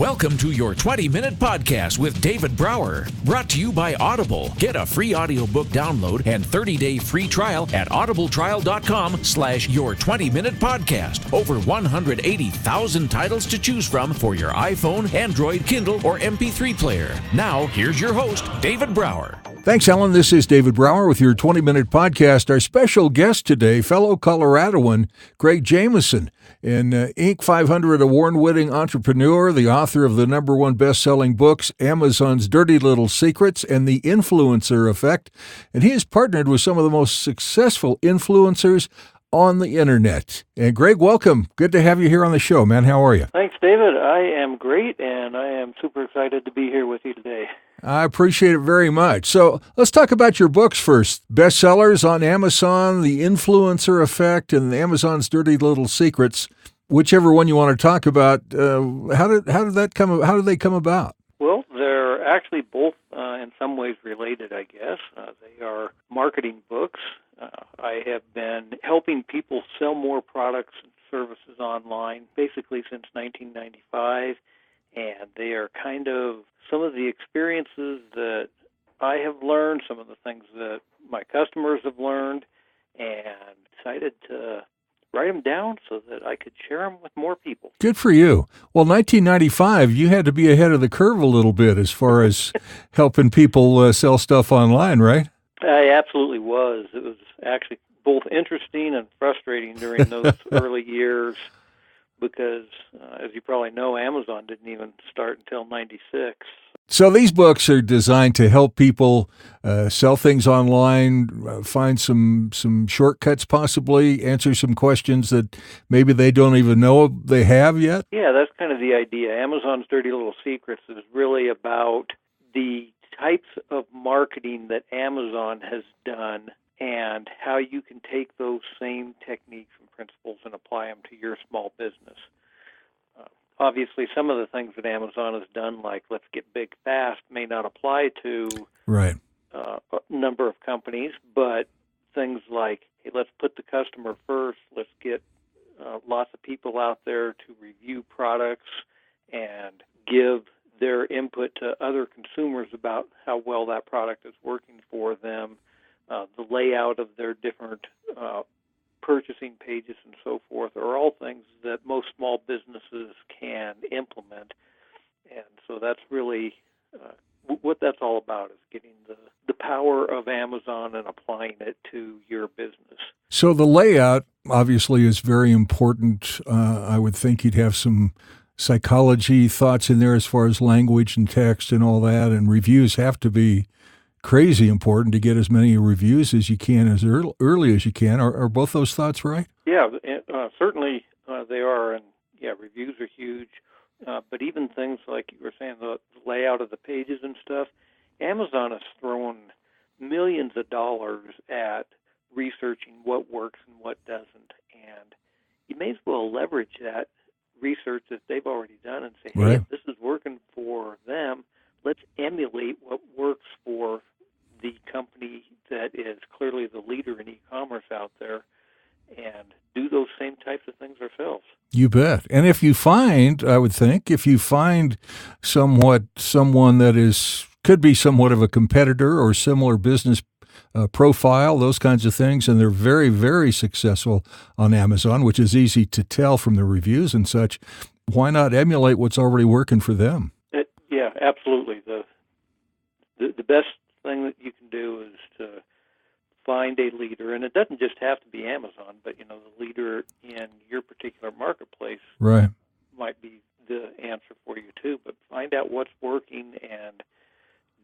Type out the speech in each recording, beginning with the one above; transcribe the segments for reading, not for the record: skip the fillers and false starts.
Welcome to your 20-minute podcast with David Brower, brought to you by Audible. Get a free audiobook download and 30-day free trial at audibletrial.com/your20-minute podcast. Over 180,000 titles to choose from for your iPhone, Android, Kindle, or MP3 player. Now, here's your host, David Brower. Thanks, Ellen. This is David Brower with your 20-minute podcast. Our special guest today, fellow Coloradoan Greg Jameson, an Inc. 500 award-winning entrepreneur, the author of the #1 best-selling books, Amazon's Dirty Little Secrets and The Influencer Effect. And he has partnered with some of the most successful influencers on the internet. And Greg, welcome. Good to have you here on the show, man. How are you? Thanks, David. I am great, and I am super excited to be here with you today. I appreciate it very much. So let's talk about your books first. Bestsellers on Amazon, The Influencer Effect, and Amazon's Dirty Little Secrets. Whichever one you want to talk about, how did they come about? Well, they're actually both in some ways related, I guess. They are marketing books. I have been helping people sell more products and services online basically since 1995, and they are kind of some of the experiences that I have learned, some of the things that my customers have learned, and decided to write them down so that I could share them with more people. Good for you. Well, 1995, you had to be ahead of the curve a little bit as far as helping people sell stuff online, right? I absolutely was. It was actually both interesting and frustrating during those early years because, as you probably know, Amazon didn't even start until 96. So these books are designed to help people sell things online, find some shortcuts possibly, answer some questions that maybe they don't even know they have yet? Yeah, that's kind of the idea. Amazon's Dirty Little Secrets is really about the types of marketing that Amazon has done and how you can take those same techniques and principles and apply them to your small business. Obviously, some of the things that Amazon has done, like let's get big fast, may not apply to right. A number of companies, but things like, hey, let's put the customer first, let's get lots of people out there to review products and give their input to other consumers about how well that product is working for them, the layout of their different purchasing pages and so forth are all things that most small businesses can implement. And so that's really what that's all about, is getting the power of Amazon and applying it to your business. So the layout obviously is very important. I would think you'd have some psychology thoughts in there as far as language and text and all that, and reviews have to be crazy important to get as many reviews as you can as early as you can. Are both those thoughts right? Yeah, certainly they are, and yeah, reviews are huge. But even things like you were saying, the layout of the pages and stuff, Amazon has thrown millions of dollars at researching what works and what doesn't, and you may as well leverage that research that they've already done and say, hey, right. If this is working for them, let's emulate what works for the company that is clearly the leader in e-commerce out there and do those same types of things ourselves. You bet. And if you find, I would think, someone that could be somewhat of a competitor or similar business profile, those kinds of things, and they're very, very successful on Amazon, which is easy to tell from the reviews and such, why not emulate what's already working for them? Yeah, absolutely. The best thing that you can do is to find a leader, and it doesn't just have to be Amazon, but the leader in your particular marketplace right. might be the answer for you too. But find out what's working and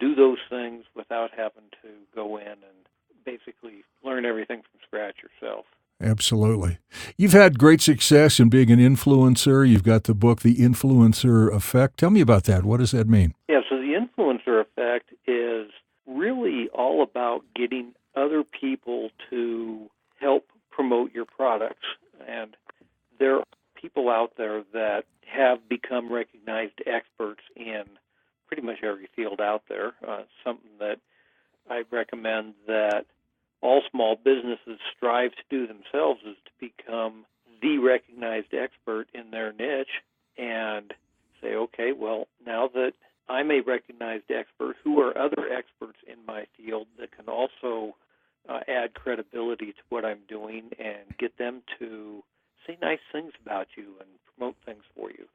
do those things without having to go in and basically learn everything from scratch yourself. Absolutely. You've had great success in being an influencer. You've got the book, The Influencer Effect. Tell me about that. What does that mean? Yeah, so the influencer effect is really all about getting other people to help promote your products. And there are people out there that have become recognized experts in pretty much every field out there. Something that I recommend that all small businesses strive to do themselves is to become the recognized expert in their niche. And say, okay, well, now that I'm a recognized expert, who are other experts in my field that can also add credibility to what I'm doing and get them to say nice things about you and promote things for you.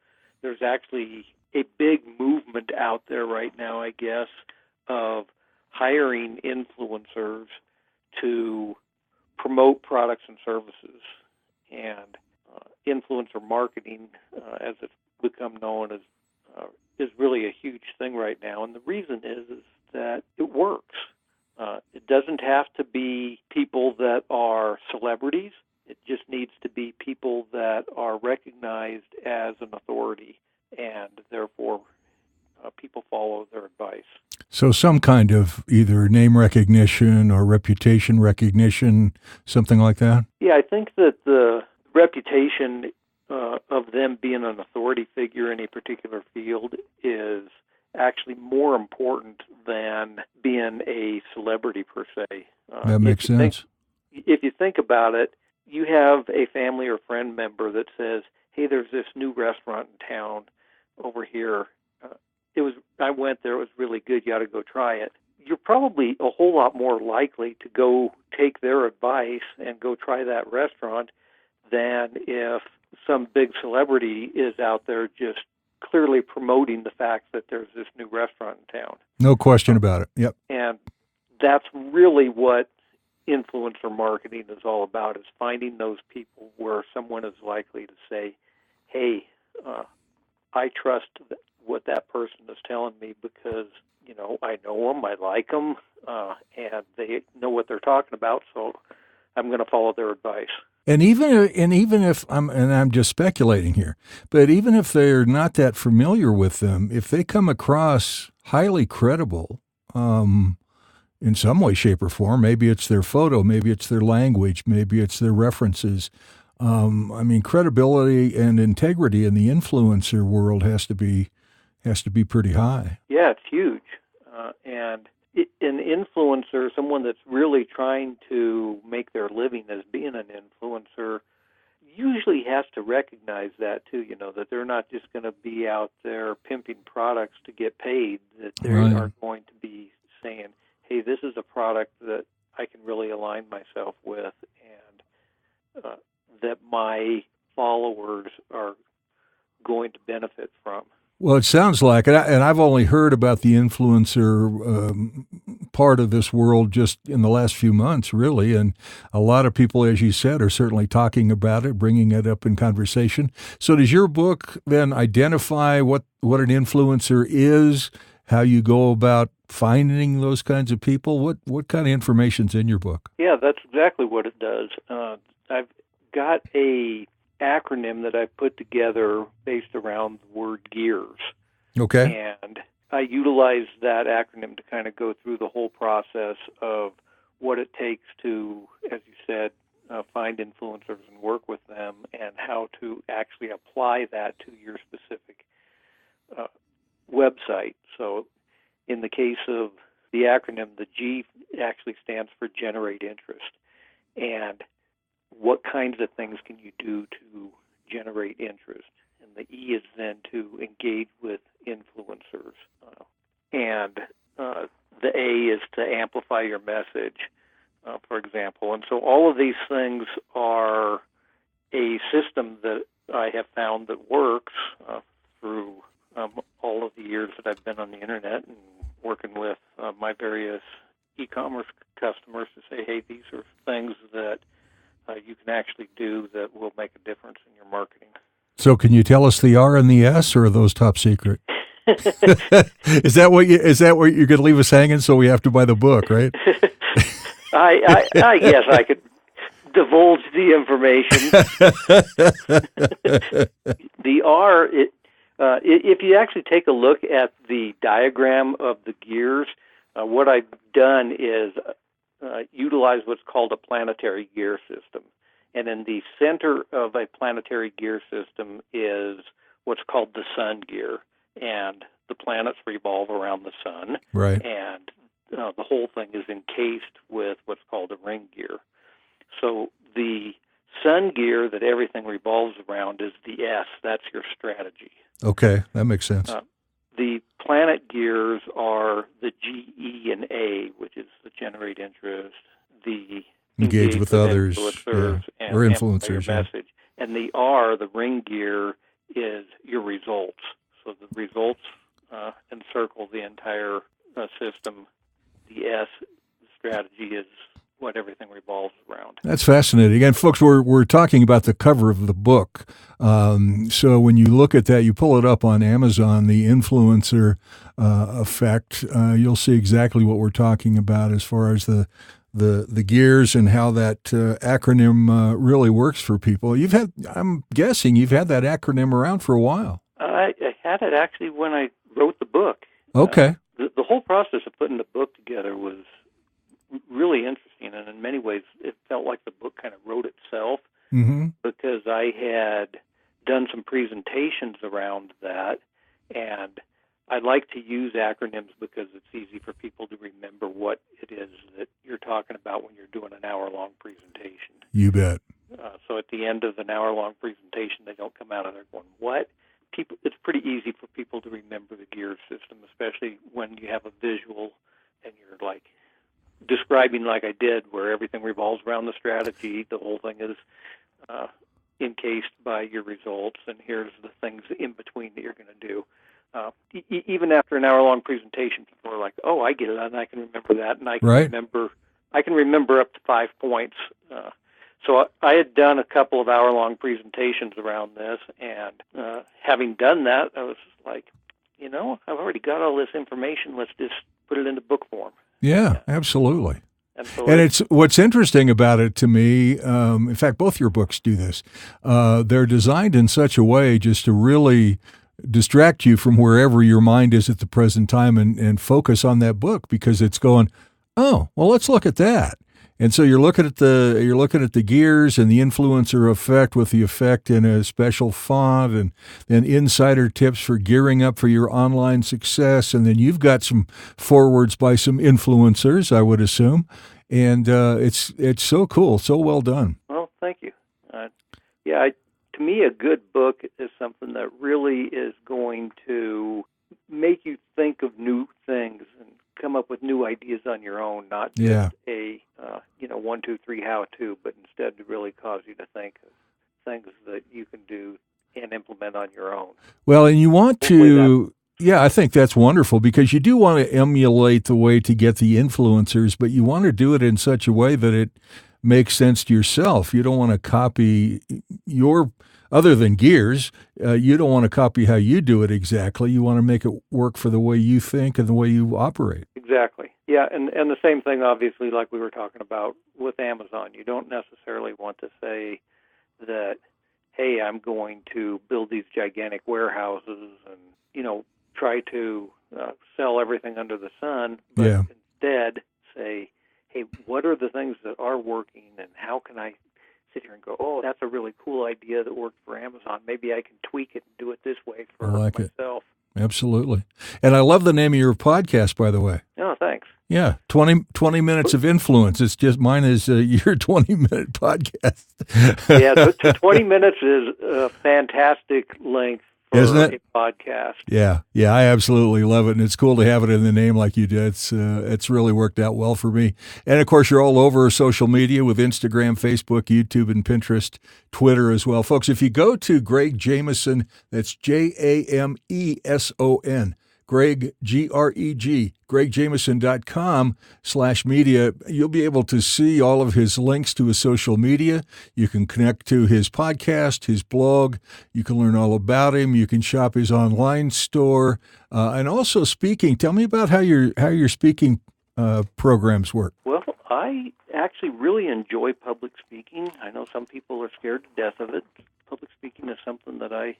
There's actually a big movement out there right now, I guess, of hiring influencers to promote products and services. And influencer marketing, as it's become known, is really a huge thing right now. And the reason is that it works. It doesn't have to be people that are celebrities. It just needs to be people that are recognized as an authority, and therefore people follow their advice. So some kind of either name recognition or reputation recognition, something like that? Yeah, I think that the reputation of them being an authority figure in a particular field is actually more important than being a celebrity per se. That makes sense. If you think about it, you have a family or friend member that says, hey, there's this new restaurant in town over here. I went there, it was really good, you ought to go try it. You're probably a whole lot more likely to go take their advice and go try that restaurant than if some big celebrity is out there just clearly promoting the fact that there's this new restaurant in town. No question about it. Yep. And that's really what influencer marketing is all about, is finding those people where someone is likely to say, hey, I trust what that person is telling me because, I know them, I like them, and they know what they're talking about, so I'm going to follow their advice. And even if I'm just speculating here, but even if they're not that familiar with them, if they come across highly credible, in some way, shape, or form, maybe it's their photo, maybe it's their language, maybe it's their references. Credibility and integrity in the influencer world has to be pretty high. Yeah, it's huge. And an influencer, someone that's really trying to make their living as being an influencer, usually has to recognize that too, that they're not just going to be out there pimping products to get paid, that they are going to be saying, hey, this is a product that I can really align myself with and that my followers are going to benefit from. Well, it sounds like it, and I've only heard about the influencer part of this world just in the last few months, really, and a lot of people, as you said, are certainly talking about it, bringing it up in conversation. So does your book then identify what an influencer is, how you go about finding those kinds of people? What kind of information's in your book? Yeah, that's exactly what it does. I've got a acronym that I put together based around the word gears. Okay. And I utilize that acronym to kind of go through the whole process of what it takes to, as you said, find influencers and work with them, and how to actually apply that to your specific website. So in the case of the acronym, the G actually stands for generate interest. And what kinds of things can you do to generate interest? And the E is then to engage with influencers. And the A is to amplify your message, for example. And so all of these things are a system that I have found that works through all of the years that I've been on the internet and working with my various e-commerce customers to say, hey, these are things that you can actually do that will make a difference in your marketing. So can you tell us the R and the S, or are those top secret? Is that what you're going to leave us hanging, so we have to buy the book, right? I guess I could divulge the information. The R, if you actually take a look at the diagram of the gears, what I've done is utilize what's called a planetary gear system. And in the center of a planetary gear system is what's called the sun gear. And the planets revolve around the sun. Right. And the whole thing is encased with what's called a ring gear. So the sun gear that everything revolves around is the S. That's your strategy. Okay, that makes sense. The planet gears are the G, E, and A, which is the generate interest, the Engage with others, influencers, and or influencers. amplify your message. And the R, the ring gear, is your results. So the results encircle the entire system. The S, the strategy, is what everything revolves around. That's fascinating. And folks, we're talking about the cover of the book. So when you look at that, you pull it up on Amazon, the influencer effect, you'll see exactly what we're talking about as far as the gears and how that acronym really works for people. I'm guessing you've had that acronym around for a while. I had it actually when I wrote the book. Okay. The whole process of putting the book together was really interesting, and in many ways it felt like the book kind of wrote itself, because I had done some presentations around that, and I like to use acronyms because it's easy for people to remember what it is that you're talking about when you're doing an hour-long presentation. You bet. So at the end of an hour-long presentation, they don't come out of there going, what? It's pretty easy for people to remember the gear system, especially when you have a visual and you're like describing like I did, where everything revolves around the strategy. The whole thing is encased by your results, and here's the things in between that you're going to do. Even after an hour-long presentation, people are like, "Oh, I get it, and I can remember that, and I can remember up to 5 points." So I had done a couple of hour-long presentations around this, and having done that, I was like, I've already got all this information. Let's just put it into book form. Yeah, absolutely. And what's interesting about it to me, in fact, both your books do this. They're designed in such a way just to really distract you from wherever your mind is at the present time and focus on that book, because it's going, oh, well, let's look at that. And so you're looking at the gears and the influencer effect with the effect in a special font, and then insider tips for gearing up for your online success. And then you've got some forwards by some influencers, I would assume. And it's so cool, so well done. Well, thank you. To me, a good book is something that really is going to make you think of new things and come up with new ideas on your own, not just a 1, 2, 3 how-to, but instead to really cause you to think of things that you can do and implement on your own. Well, and you want to, I think that's wonderful, because you do want to emulate the way to get the influencers, but you want to do it in such a way that it makes sense to yourself. You don't want to copy other than gears, you don't want to copy how you do it exactly. You want to make it work for the way you think and the way you operate. Exactly. Yeah, and the same thing, obviously, like we were talking about with Amazon. You don't necessarily want to say that, hey, I'm going to build these gigantic warehouses and, try to sell everything under the sun, but instead say, hey, what are the things that are working, and how can I sit here and go, oh, that's a really cool idea that worked for Amazon. Maybe I can tweak it and do it this way for myself. Absolutely. And I love the name of your podcast, by the way. Oh, thanks. Yeah, 20 minutes of influence. It's just mine is your 20-minute podcast. Yeah, 20 minutes is a fantastic length for Isn't it? A podcast. Yeah, I absolutely love it, and it's cool to have it in the name like you did. It's really worked out well for me. And, of course, you're all over social media with Instagram, Facebook, YouTube, and Pinterest, Twitter as well. Folks, if you go to Greg Jameson, that's Jameson, Greg, Greg, gregjameson.com/media. You'll be able to see all of his links to his social media. You can connect to his podcast, his blog. You can learn all about him. You can shop his online store. And also speaking. Tell me about how your speaking programs work. Well, I actually really enjoy public speaking. I know some people are scared to death of it. Public speaking is something that I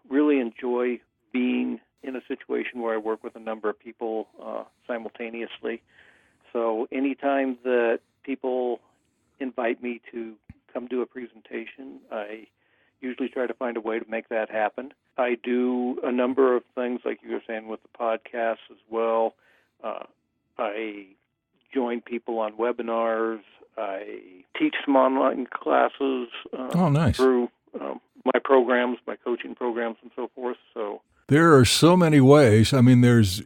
really enjoy, being in a situation where I work with a number of people simultaneously. So anytime that people invite me to come do a presentation, I usually try to find a way to make that happen. I do a number of things, like you were saying, with the podcasts as well. I join people on webinars. I teach some online classes nice. through my programs, my coaching programs, and so forth. So there are so many ways. I mean, there's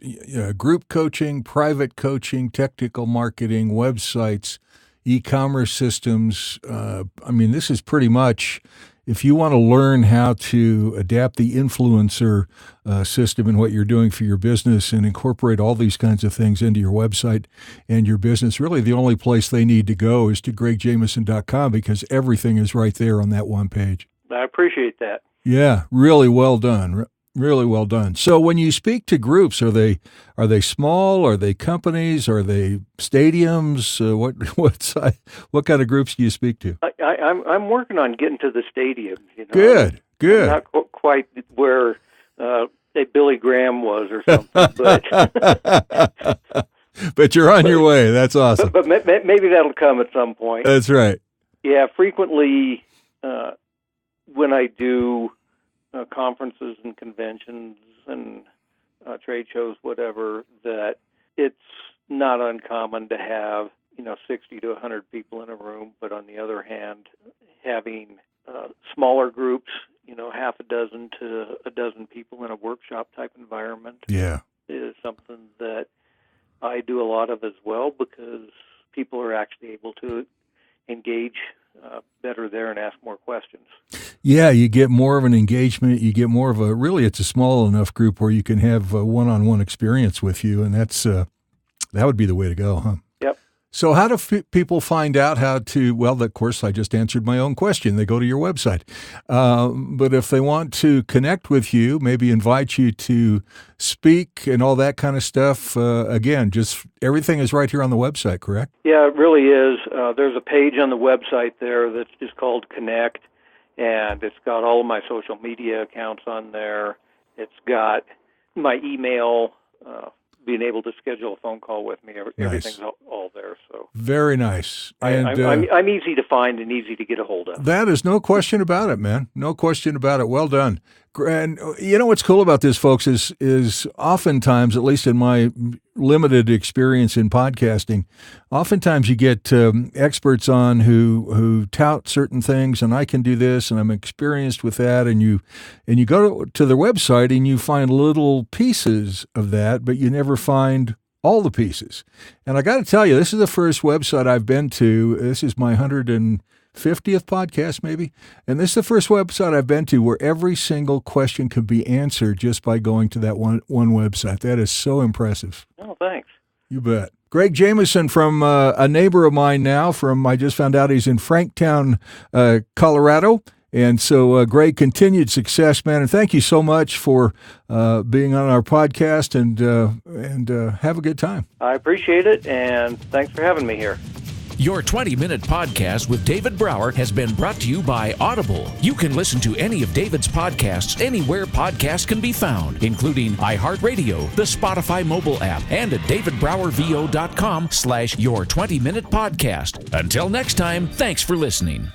group coaching, private coaching, technical marketing, websites, e-commerce systems. I mean, this is pretty much, if you want to learn how to adapt the influencer system in what you're doing for your business and incorporate all these kinds of things into your website and your business, really the only place they need to go is to gregjameson.com, because everything is right there on that one page. I appreciate that. Yeah, really well done. Really well done. So when you speak to groups, are they small? Are they companies? Are they stadiums? What kind of groups do you speak to? I'm working on getting to the stadiums. Good. I'm not quite where say Billy Graham was or something, but but you're on your way. That's awesome. But maybe that'll come at some point. That's right. Yeah, frequently when I do conferences and conventions and trade shows, whatever, that it's not uncommon to have 60 to 100 people in a room. But on the other hand, having smaller groups, half a dozen to a dozen people in a workshop type environment, is something that I do a lot of as well, because people are actually able to engage better there and ask more questions. Yeah, you get more of an engagement. You get more of it's a small enough group where you can have a one-on-one experience with you, and that would be the way to go, huh? Yep. So how do people find out how to, well, of course, I just answered my own question. They go to your website. But if they want to connect with you, maybe invite you to speak and all that kind of stuff, again, just everything is right here on the website, correct? Yeah, it really is. There's a page on the website there that's just called Connect, and it's got all of my social media accounts on there. It's got my email, being able to schedule a phone call with me. Everything's all there. So very nice. And I'm easy to find and easy to get a hold of. That is no question about it, man. No question about it. Well done. And what's cool about this, folks, is oftentimes, at least in my limited experience in podcasting, oftentimes you get experts on who tout certain things, and I can do this, and I'm experienced with that, and you go to their website and you find little pieces of that, but you never find all the pieces. And I got to tell you, this is the first website I've been to. This is my 150th podcast, maybe. And this is the first website I've been to where every single question could be answered just by going to that one website. That is so impressive. Oh, thanks. You bet. Greg Jameson from a neighbor of mine now I just found out he's in Franktown, Colorado. And so, Greg, continued success, man. And thank you so much for being on our podcast, and have a good time. I appreciate it, and thanks for having me here. Your 20-minute podcast with David Brower has been brought to you by Audible. You can listen to any of David's podcasts anywhere podcasts can be found, including iHeartRadio, the Spotify mobile app, and at davidbrowervo.com/your20-minute podcast. Until next time, thanks for listening.